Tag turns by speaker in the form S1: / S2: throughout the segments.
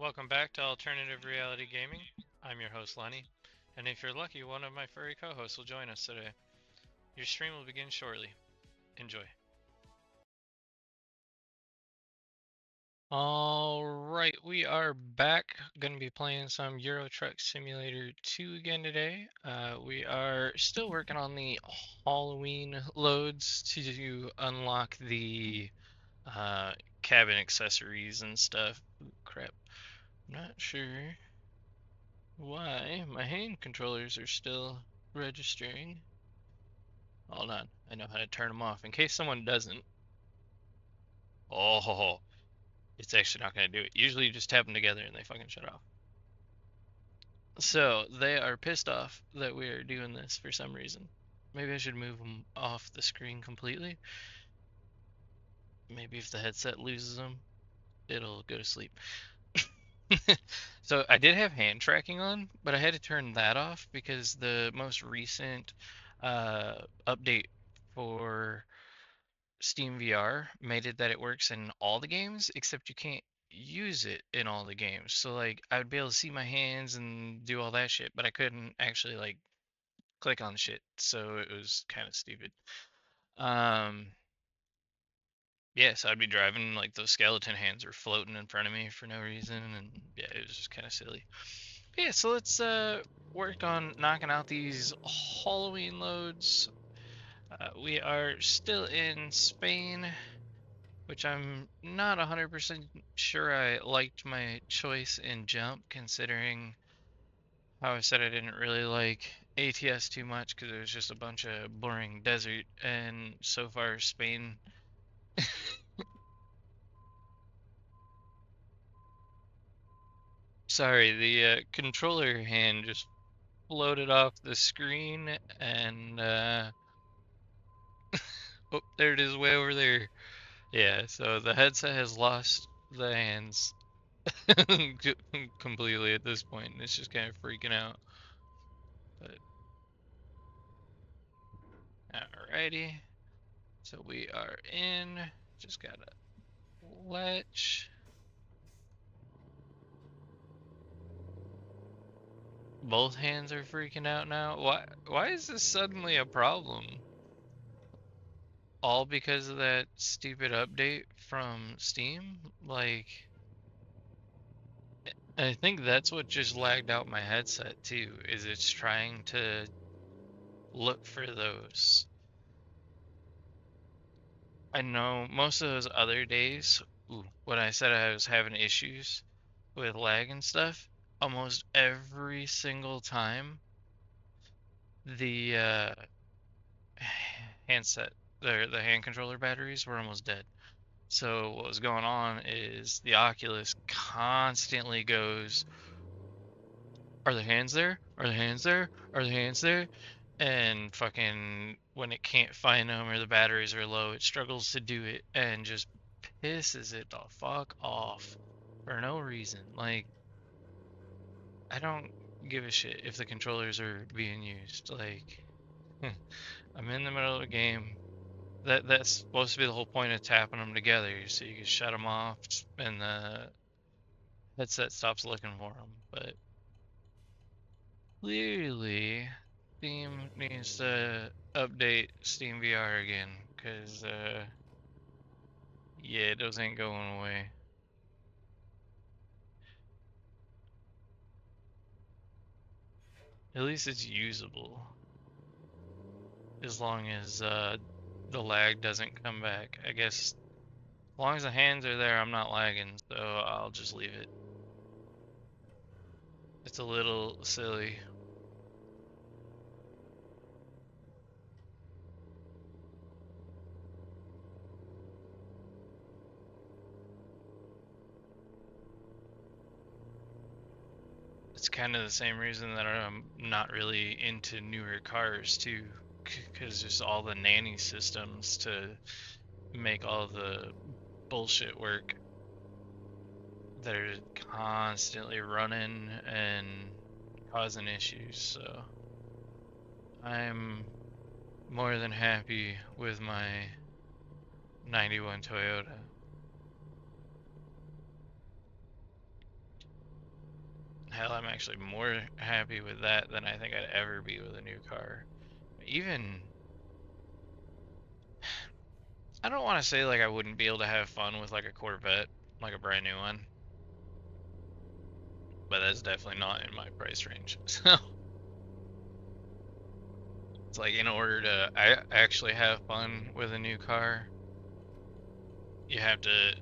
S1: Welcome back to Alternative Reality Gaming. I'm your host, Lenny, and if you're lucky, one of my furry co-hosts will join us today. Your stream will begin shortly. Enjoy. Alright, we are back. Going to be playing some Euro Truck Simulator 2 again today. We are still working on the Halloween loads to unlock the cabin accessories and stuff. Ooh, crap. Not sure why my hand controllers are still registering. Hold on, I know how to turn them off in case someone doesn't. Oh, it's actually not going to do it. Usually you just tap them together and they fucking shut off. So they are pissed off that we are doing this for some reason. Maybe I should move them off the screen completely. Maybe if the headset loses them, it'll go to sleep. So I did have hand tracking on, but I had to turn that off because the most recent update for Steam VR made it that it works in all the games, except you can't use it in all the games. So like I would be able to see my hands and do all that shit, but I couldn't actually like click on shit. So it was kind of stupid. Um yeah, so I'd be driving like those skeleton hands are floating in front of me for no reason, and yeah, it was just kind of silly. Yeah, so let's work on knocking out these Halloween loads. We are still in Spain, which I'm not 100% sure I liked my choice in jump, considering how I said I didn't really like ATS too much because it was just a bunch of boring desert, and so far Spain. Sorry, the controller hand just floated off the screen, and oh, there it is, way over there. Yeah, so the headset has lost the hands completely at this point, and it's just kind of freaking out. But alrighty, so we are in. Just gotta latch. Both hands are freaking out now. Why is this suddenly a problem? All because of that stupid update from Steam? Like, I think that's what just lagged out my headset too, is it's trying to look for those. I know most of those other days, when I said I was having issues with lag and stuff, almost every single time the handset, the hand controller batteries were almost dead. So what was going on is the Oculus constantly goes, "Are the hands there? Are the hands there? Are the hands there?" And fucking when it can't find them or the batteries are low, it struggles to do it and just pisses it the fuck off for no reason. Like, I don't give a shit if the controllers are being used. Like, I'm in the middle of a game. That's supposed to be the whole point of tapping them together, so you can shut them off and the headset stops looking for them. But clearly, Steam needs to update Steam VR again, because yeah, those ain't going away. At least it's usable, as long as the lag doesn't come back. I guess as long as the hands are there, I'm not lagging, so I'll just leave it. It's a little silly. It's kind of the same reason that I'm not really into newer cars too, because just all the nanny systems to make all the bullshit work that are constantly running and causing issues. So I'm more than happy with my 91 Toyota. Hell, I'm actually more happy with that than I think I'd ever be with a new car. Even, I don't want to say like I wouldn't be able to have fun with like a Corvette, like a brand new one, but that's definitely not in my price range. So it's like in order to actually have fun with a new car, you have to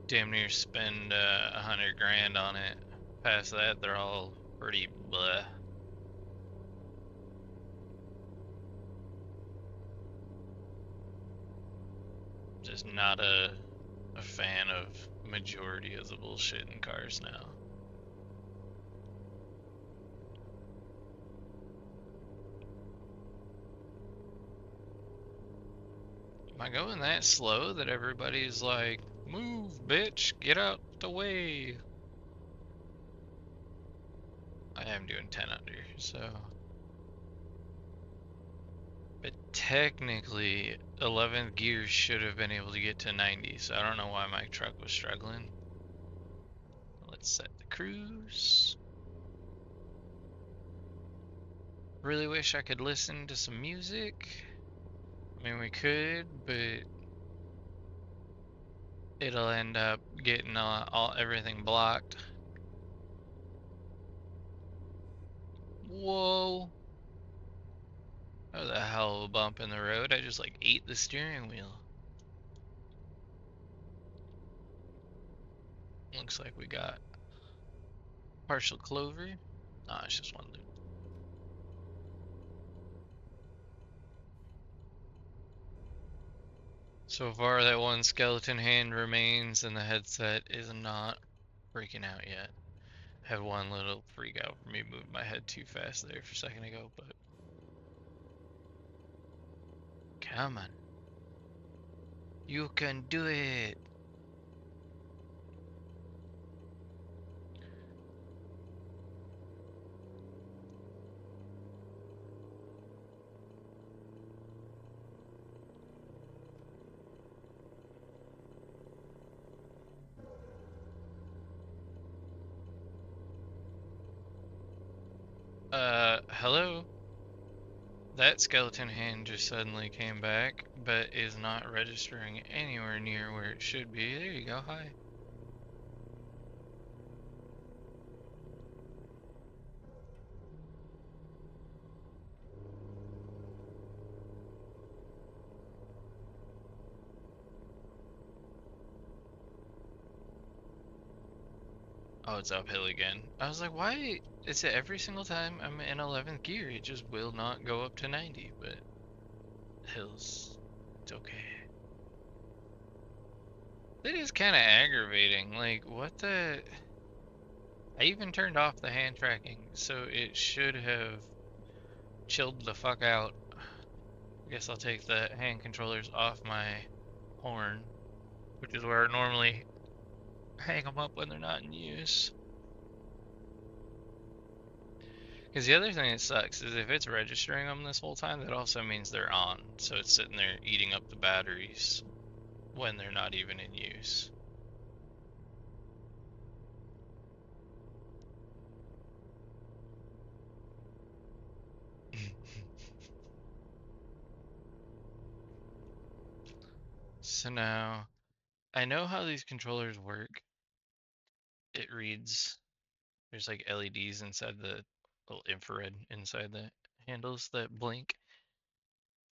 S1: damn near spend 100 grand on it. Past that, they're all pretty bleh. Just not a fan of majority of the bullshit in cars now. Am I going that slow that everybody's like, move, bitch, get out the way? I am doing 10 under, so. But technically, 11th gear should have been able to get to 90, so I don't know why my truck was struggling. Let's set the cruise. Really wish I could listen to some music. I mean, we could, but it'll end up getting everything blocked. Whoa. That was a hell of a bump in the road. I just like ate the steering wheel. Looks like we got partial clover. Nah, it's just one loop. So far, that one skeleton hand remains, and the headset is not freaking out yet. Had one little freak out for me moving my head too fast there for a second ago, but come on. You can do it. Hello? That skeleton hand just suddenly came back, but is not registering anywhere near where it should be. There you go, hi. Oh, it's uphill again. I was like, why? Is it every single time I'm in 11th gear, it just will not go up to 90, but hills, it's okay. That is kind of aggravating. Like, what the? I even turned off the hand tracking, so it should have chilled the fuck out. I guess I'll take the hand controllers off my horn, which is where I normally hang them up when they're not in use. Because the other thing that sucks is if it's registering them this whole time, that also means they're on. So it's sitting there eating up the batteries when they're not even in use. So now, I know how these controllers work. It reads, there's like LEDs inside the little infrared inside the handles that blink.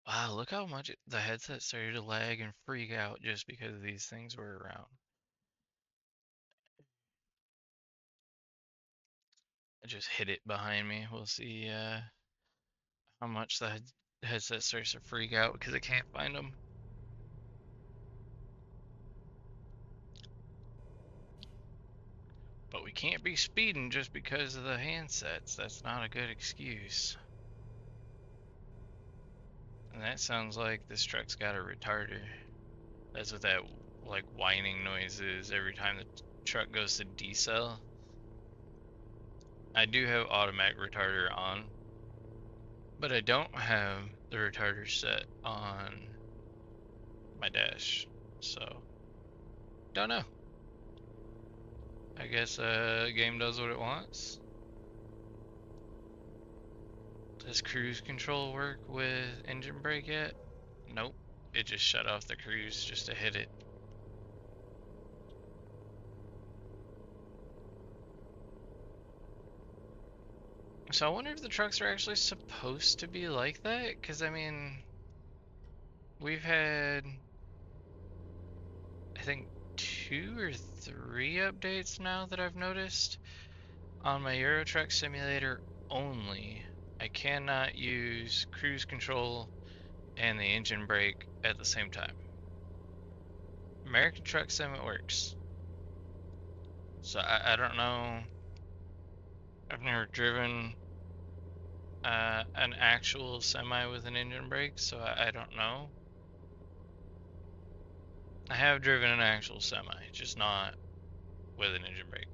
S1: Wow, look how much the headset started to lag and freak out just because these things were around. I just hit it behind me. We'll see how much the headset starts to freak out because it can't find them. But we can't be speeding just because of the handsets. That's not a good excuse. And that sounds like this truck's got a retarder. That's what that like whining noise is every time the truck goes to decel. I do have automatic retarder on, but I don't have the retarder set on my dash, so don't know. I guess game does what it wants. Does cruise control work with engine brake yet? Nope. It just shut off the cruise just to hit it. So I wonder if the trucks are actually supposed to be like that? Because, I mean, we've had, I think, 2 or 3 updates now that I've noticed. On my Euro Truck Simulator only, I cannot use cruise control and the engine brake at the same time. American Truck Sim, it works. So I don't know. I've never driven an actual semi with an engine brake, so I don't know. I have driven an actual semi, just not with an engine brake.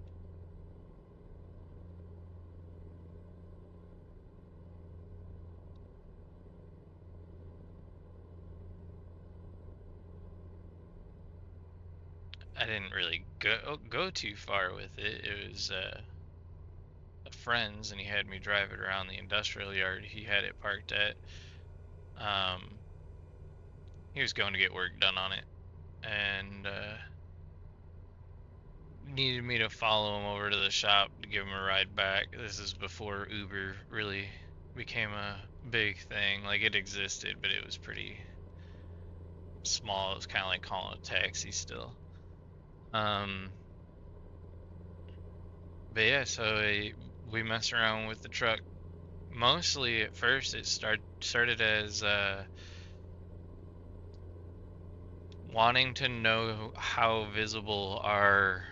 S1: I didn't really go too far with it. It was a friend's, and he had me drive it around the industrial yard he had it parked at. He was going to get work done on it, and needed me to follow him over to the shop to give him a ride back. This is before Uber really became a big thing. Like, it existed, but it was pretty small. It was kind of like calling a taxi still. But yeah, so we messed around with the truck. Mostly at first, it started as wanting to know how visible our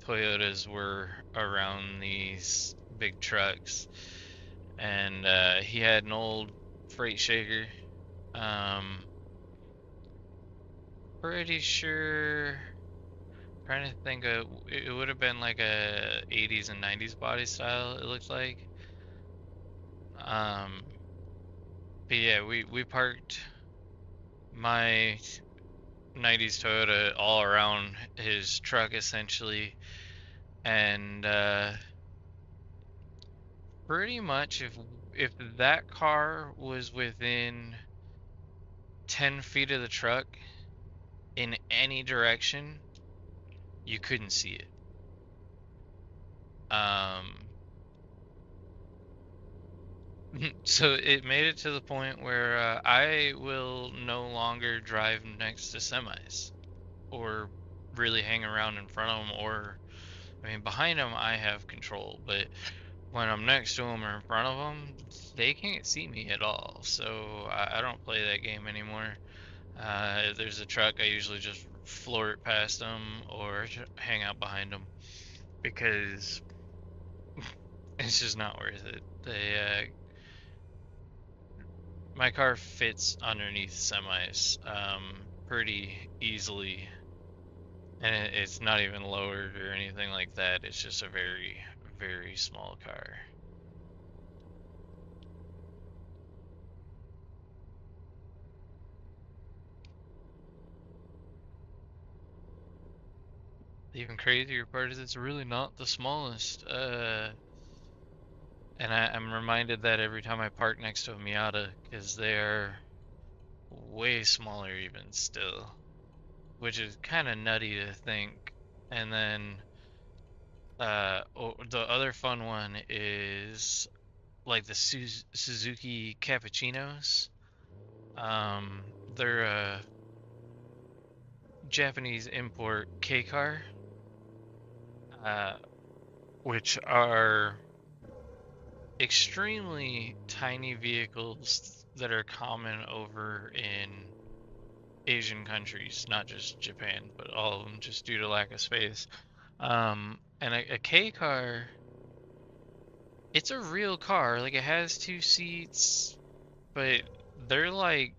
S1: Toyotas were around these big trucks. And he had an old freight shaker. Pretty sure. Trying to think of, it would have been like a 80s and 90s body style, it looked like. But yeah, we parked my 90s Toyota all around his truck essentially, and pretty much if that car was within 10 feet of the truck in any direction, you couldn't see it. So it made it to the point where I will no longer drive next to semis or really hang around in front of them, or I mean behind them I have control, but when I'm next to them or in front of them, they can't see me at all. So I don't play that game anymore. If there's a truck, I usually just floor it past them or hang out behind them because it's just not worth it. My car fits underneath semis pretty easily, and it's not even lowered or anything like that. It's just a very, very small car. The even crazier part is it's really not the smallest. And I'm reminded that every time I park next to a Miata, because they're way smaller even still, which is kind of nutty to think. And then the other fun one is like the Suzuki Cappuccinos. They're a Japanese import K car, uh, which are extremely tiny vehicles that are common over in Asian countries, not just Japan, but all of them, just due to lack of space. And a K car, it's a real car. Like, it has 2 seats, but they're like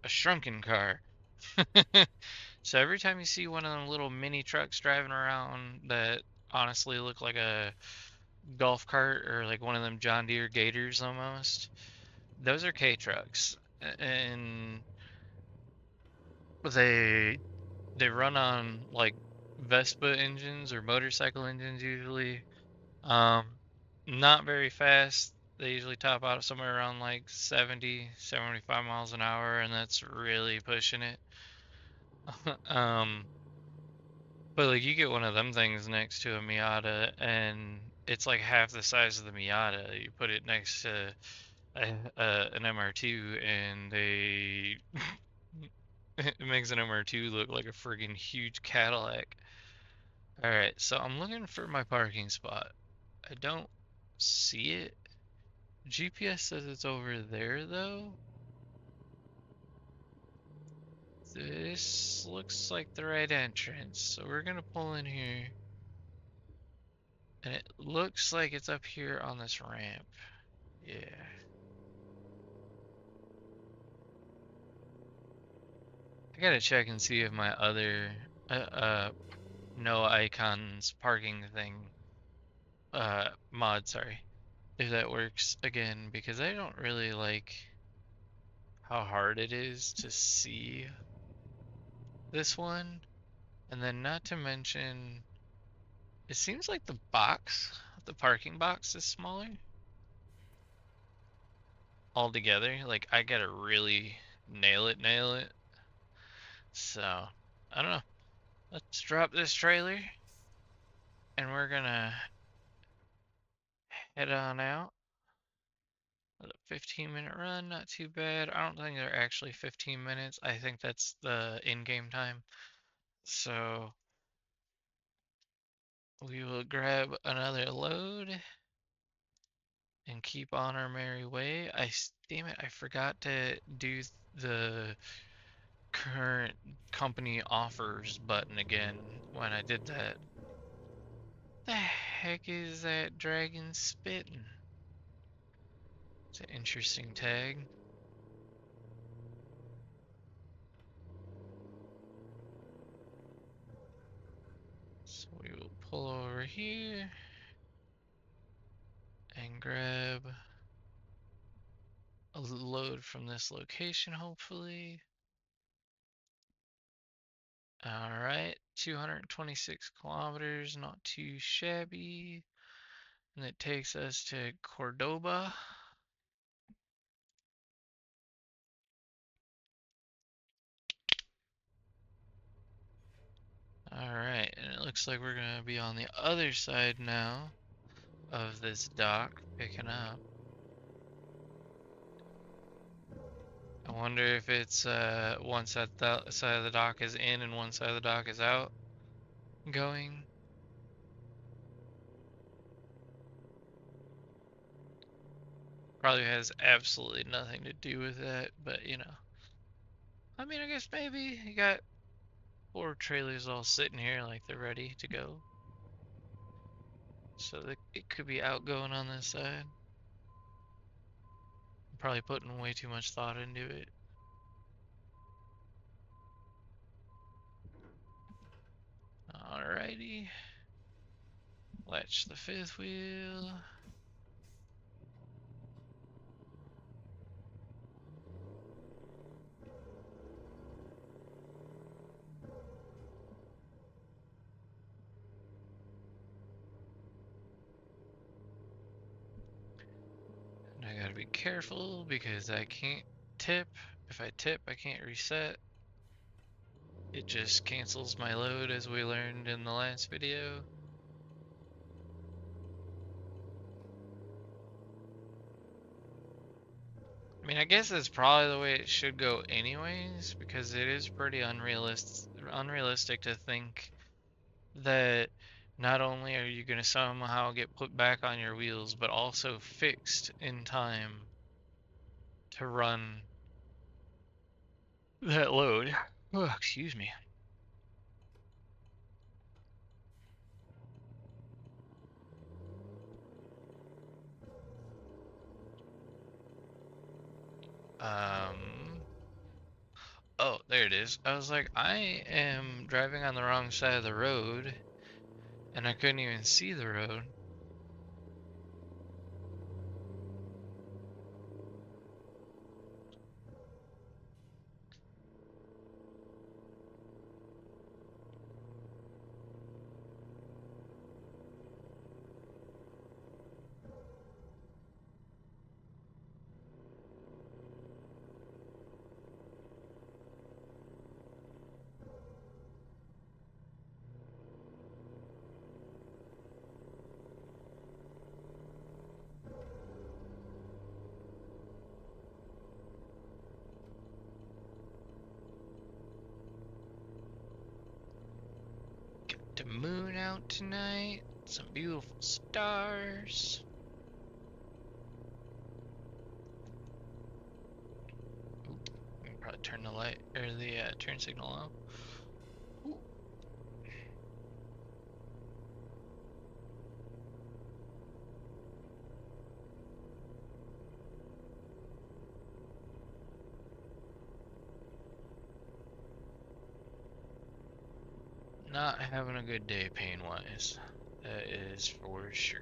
S1: a shrunken car. So every time you see one of them little mini trucks driving around that honestly look like a golf cart or like one of them John Deere Gators almost, those are K trucks. And they run on like Vespa engines or motorcycle engines usually. Um, Not very fast. They usually top out somewhere around like 70, 75 miles an hour, and that's really pushing it. But like you get one of them things next to a Miata, and it's like half the size of the Miata. You put it next to an MR2, and it makes an MR2 look like a friggin' huge Cadillac. All right, so I'm looking for my parking spot. I don't see it. GPS says it's over there though. This looks like the right entrance, so we're gonna pull in here. And it looks like it's up here on this ramp. Yeah. I gotta check and see if my other no icons parking thing mod, sorry, if that works again, because I don't really like how hard it is to see this one. And then not to mention, it seems like the parking box is smaller altogether. Like I gotta really nail it. So, I don't know. Let's drop this trailer and we're gonna head on out. A 15-minute run, not too bad. I don't think they're actually 15 minutes. I think that's the in-game time. So we will grab another load and keep on our merry way. Damn it, I forgot to do the current company offers button again when I did that. The heck is that dragon spitting? It's an interesting tag. So we will pull over here and grab a load from this location, hopefully. Alright, 226 kilometers, not too shabby. And it takes us to Cordoba. Alright, and it looks like we're gonna be on the other side now of this dock, picking up. I wonder if it's one side of the dock is in and one side of the dock is out going. Probably has absolutely nothing to do with that, but you know. I mean, I guess maybe you got 4 trailers all sitting here like they're ready to go. So it could be outgoing on this side. I'm probably putting way too much thought into it. Alrighty. Latch the 5th wheel. And I gotta be careful because I can't tip. If I tip, I can't reset. It just cancels my load as we learned in the last video. I mean, I guess that's probably the way it should go anyways, because it is pretty unrealistic to think that not only are you going to somehow get put back on your wheels, but also fixed in time to run that load. Oh, excuse me. Oh, there it is. I was like, I am driving on the wrong side of the road, and I couldn't even see the road. tonight. Some beautiful stars. Oop, we can probably turn the light or the turn signal off. Ooh. Not having a good day pain-wise. That is for sure.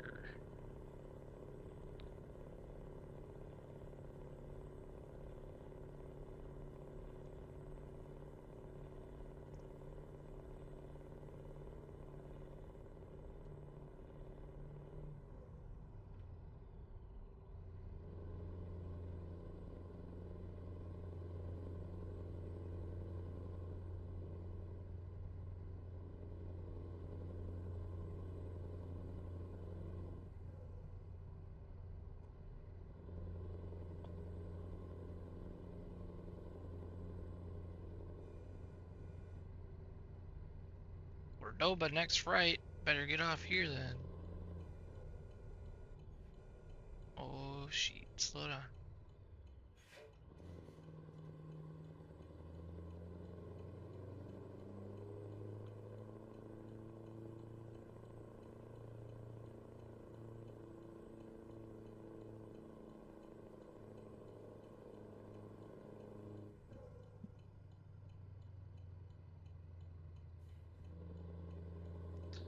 S1: Cordoba next right. Better get off here then. Oh shit, slow down.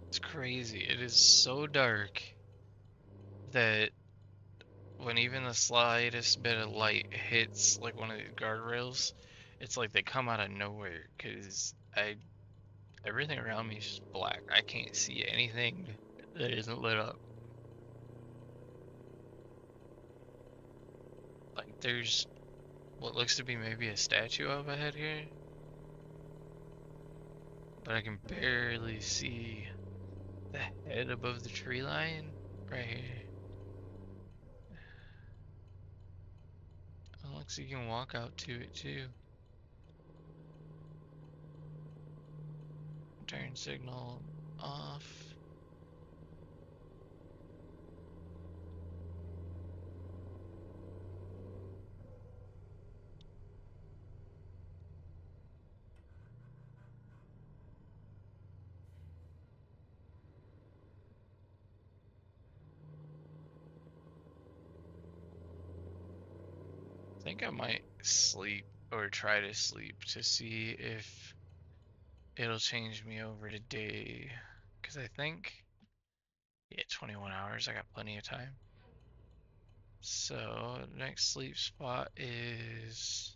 S1: It's crazy. It is so dark that when even the slightest bit of light hits like one of these guardrails, it's like they come out of nowhere because everything around me is just black. I can't see anything that isn't lit up. Like there's what looks to be maybe a statue up ahead here, but I can barely see the head above the tree line right here. It looks like you can walk out to it too. Turn signal off. I think I might sleep or try to sleep to see if it'll change me over to day. Because I think, yeah, 21 hours, I got plenty of time. So, next sleep spot is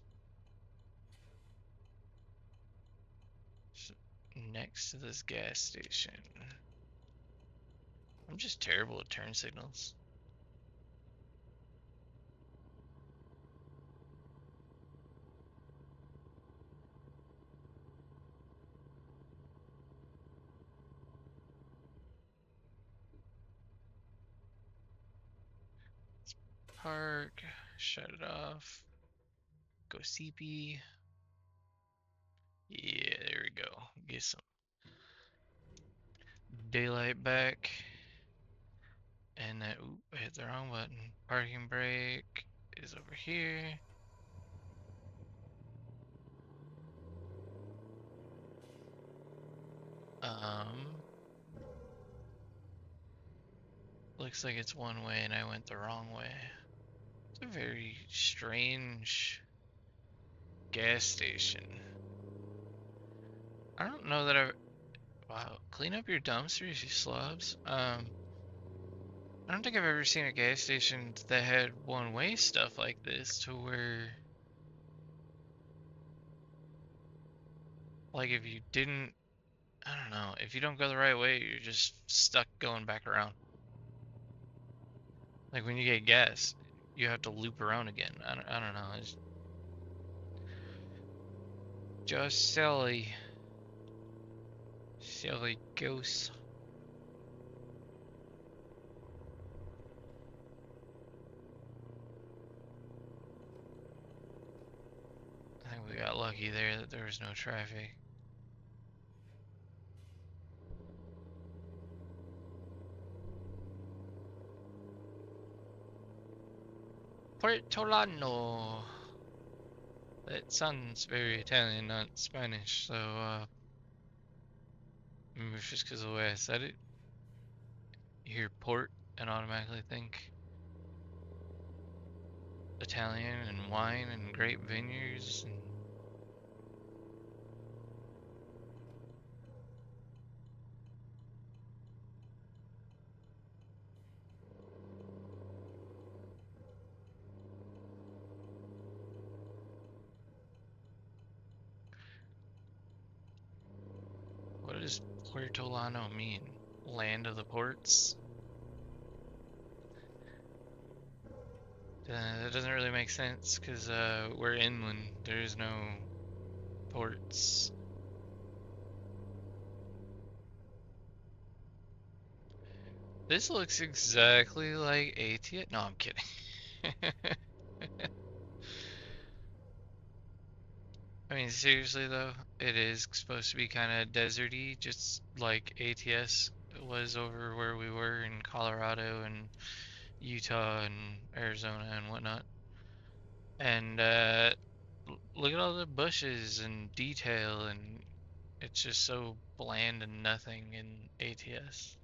S1: next to this gas station. I'm just terrible at turn signals. Park, shut it off, go CP. Yeah, there we go. Get some daylight back. And then, ooh, I hit the wrong button. Parking brake is over here. Looks like it's one way and I went the wrong way. It's a very strange gas station. I don't know that I've... Wow, clean up your dumpsters, you slobs. I don't think I've ever seen a gas station that had one-way stuff like this to where... Like if you didn't... I don't know, if you don't go the right way, you're just stuck going back around. Like when you get gas, you have to loop around again. I don't know, it's just silly. Silly goose. I think we got lucky there that there was no traffic. Puertolano. That sounds very Italian, not Spanish, so maybe it's just because of the way I said it. You hear port and automatically think Italian and wine and grape vineyards and what does Puertolano mean? Land of the ports? That doesn't really make sense because we're inland. There's no ports. This looks exactly like ATS. No, I'm kidding. I mean, seriously though, it is supposed to be kind of deserty, just like ATS was over where we were in Colorado and Utah and Arizona and whatnot. And look at all the bushes and detail, and it's just so bland and nothing in ATS.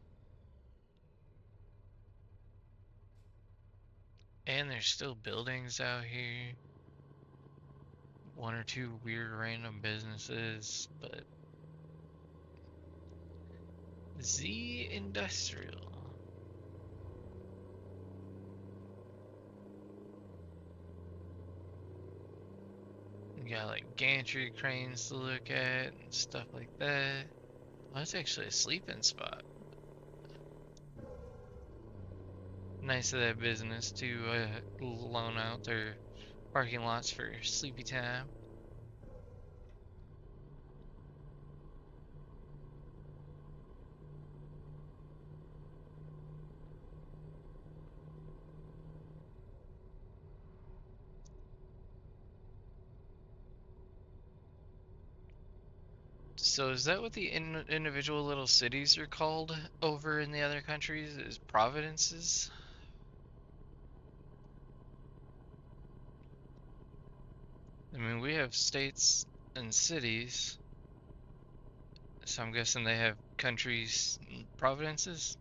S1: And there's still buildings out here. One or two weird random businesses, but Z Industrial. You got like gantry cranes to look at and stuff like that. Well, that's actually a sleeping spot. Nice of that business to loan out their parking lots for sleepy time. So is that what the individual little cities are called over in the other countries? Is provinces? I mean, we have states and cities, so I'm guessing they have countries and provinces?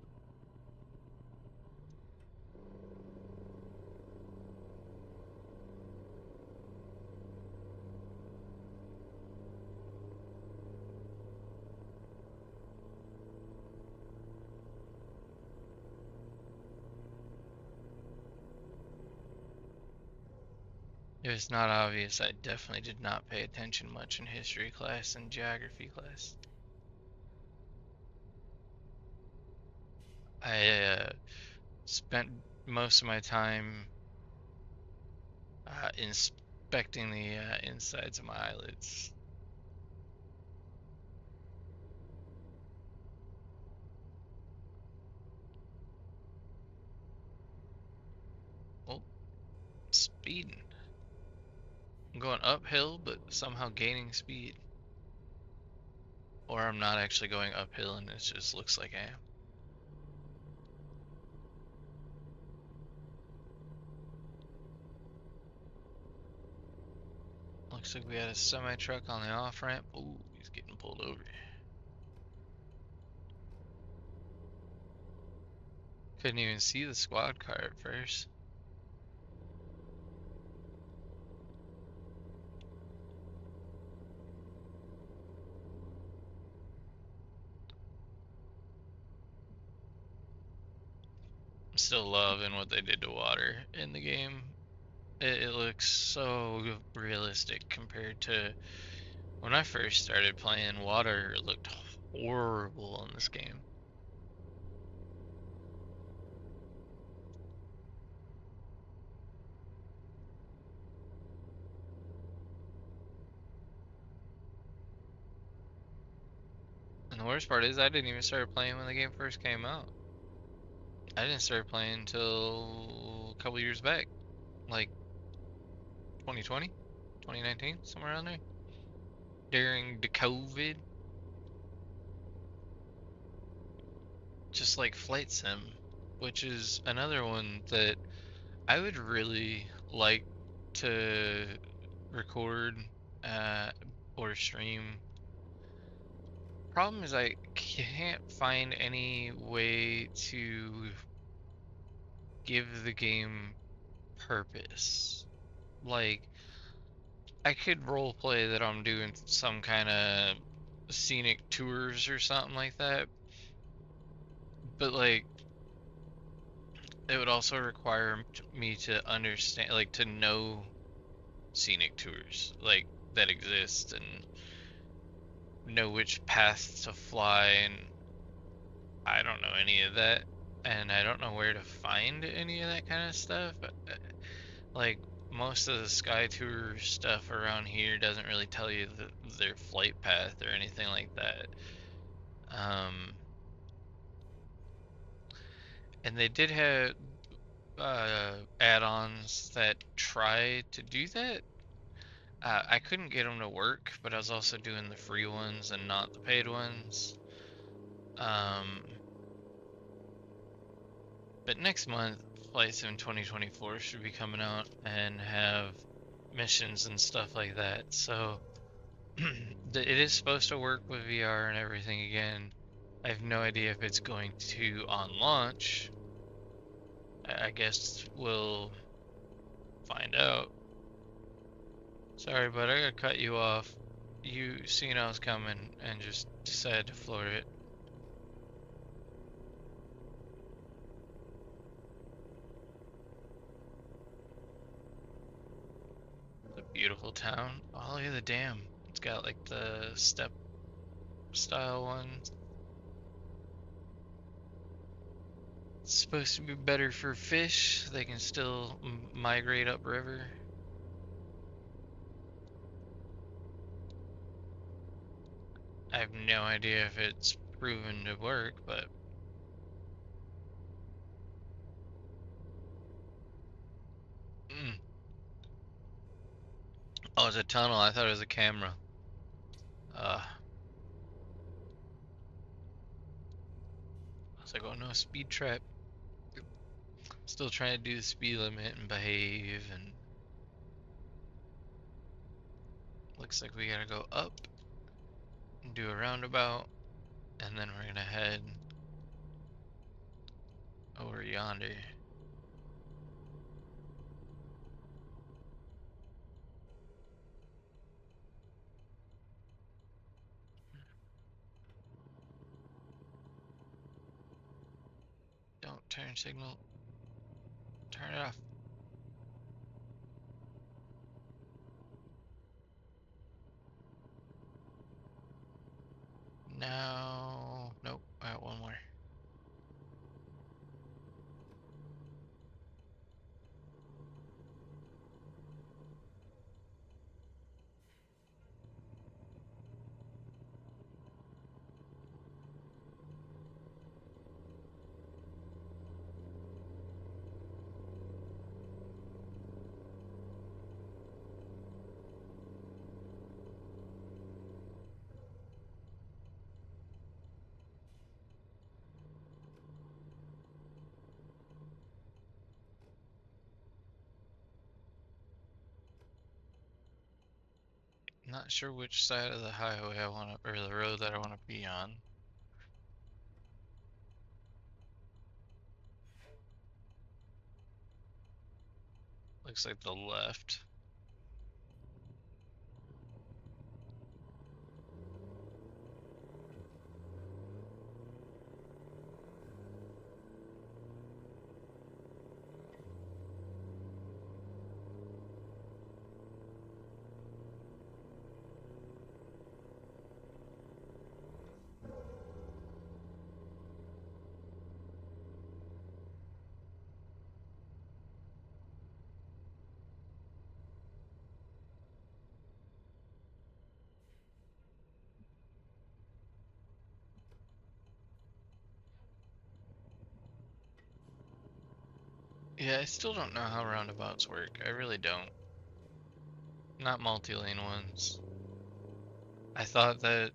S1: If it's not obvious, I definitely did not pay attention much in history class and geography class. I spent most of my time inspecting the insides of my eyelids. Oh, speeding. I'm going uphill, but somehow gaining speed. Or I'm not actually going uphill and it just looks like I am. Looks like we had a semi-truck on the off-ramp. Ooh, he's getting pulled over. Couldn't even see the squad car at first. I'm still loving what they did to water in the game. It looks so realistic compared to when I first started playing. Water looked horrible in this game. And the worst part is I didn't even start playing when the game first came out. I didn't start playing until a couple years back, like 2020, 2019, somewhere around there, during the COVID. Just like Flight Sim, which is another one that I would really like to record or stream. Problem is I can't find any way to give the game purpose. Like, I could roleplay that I'm doing some kind of scenic tours or something like that, but like, it would also require me to understand, like, to know scenic tours, like, that exist and know which path to fly, and I don't know any of that, and I don't know where to find any of that kind of stuff. Like, most of the Sky Tour stuff around here doesn't really tell you their flight path or anything like that. And they did have add-ons that try to do that. I couldn't get them to work, but I was also doing the free ones and not the paid ones. But next month, Flight Sim 2024 should be coming out and have missions and stuff like that. So it is supposed to work with VR and everything again. I have no idea if it's going to on launch. I guess we'll find out. Sorry, but I gotta cut you off. You seen I was coming and just decided to floor it. It's a beautiful town. Oh, look at the dam. It's got like the step style ones. It's supposed to be better for fish. They can still migrate upriver. I have no idea if it's proven to work, but oh, it's a tunnel. I thought it was a camera. I was like, oh no, speed trap. Still trying to do the speed limit and behave, and looks like we gotta go up and do a roundabout, and then we're gonna head over yonder. Don't turn signal. Turn it off. Now, nope, I got one more. Not sure which side of the highway I want to, or the road that I want to be on. Looks like the left. Yeah, I still don't know how roundabouts work. I really don't. Not multi-lane ones. I thought that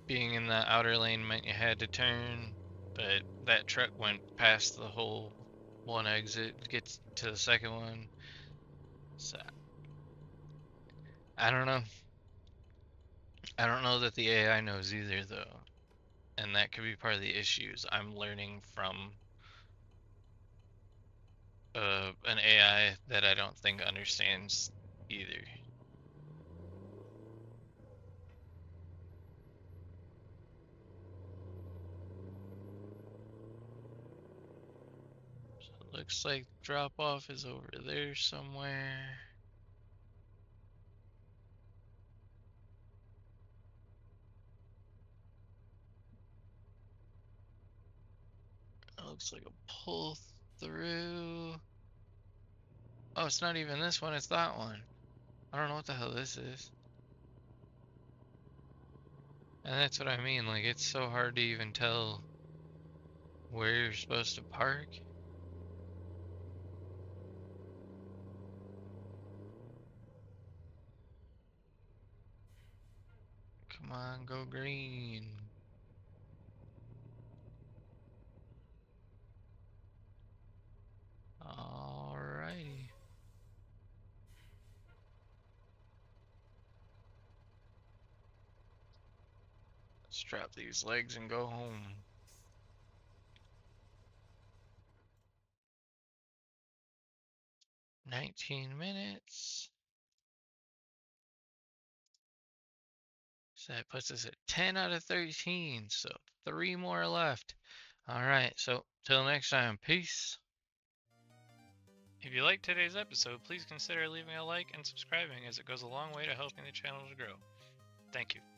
S1: being in the outer lane meant you had to turn, but that truck went past the whole one exit, gets to the second one. So I don't know. I don't know that the AI knows either, though, and that could be part of the issues. I'm learning from an AI that I don't think understands either. So it looks like drop off is over there somewhere. It looks like a pull through. Oh, it's not even this one, it's that one. I don't know what the hell this is. And that's what I mean, like, it's so hard to even tell where you're supposed to park. Come on, go green. Alrighty. Let's drop these legs and go home. 19 minutes. So that puts us at 10 out of 13. So 3 more left. Alright, so till next time, peace. If you liked today's episode, please consider leaving a like and subscribing as it goes a long way to helping the channel to grow. Thank you.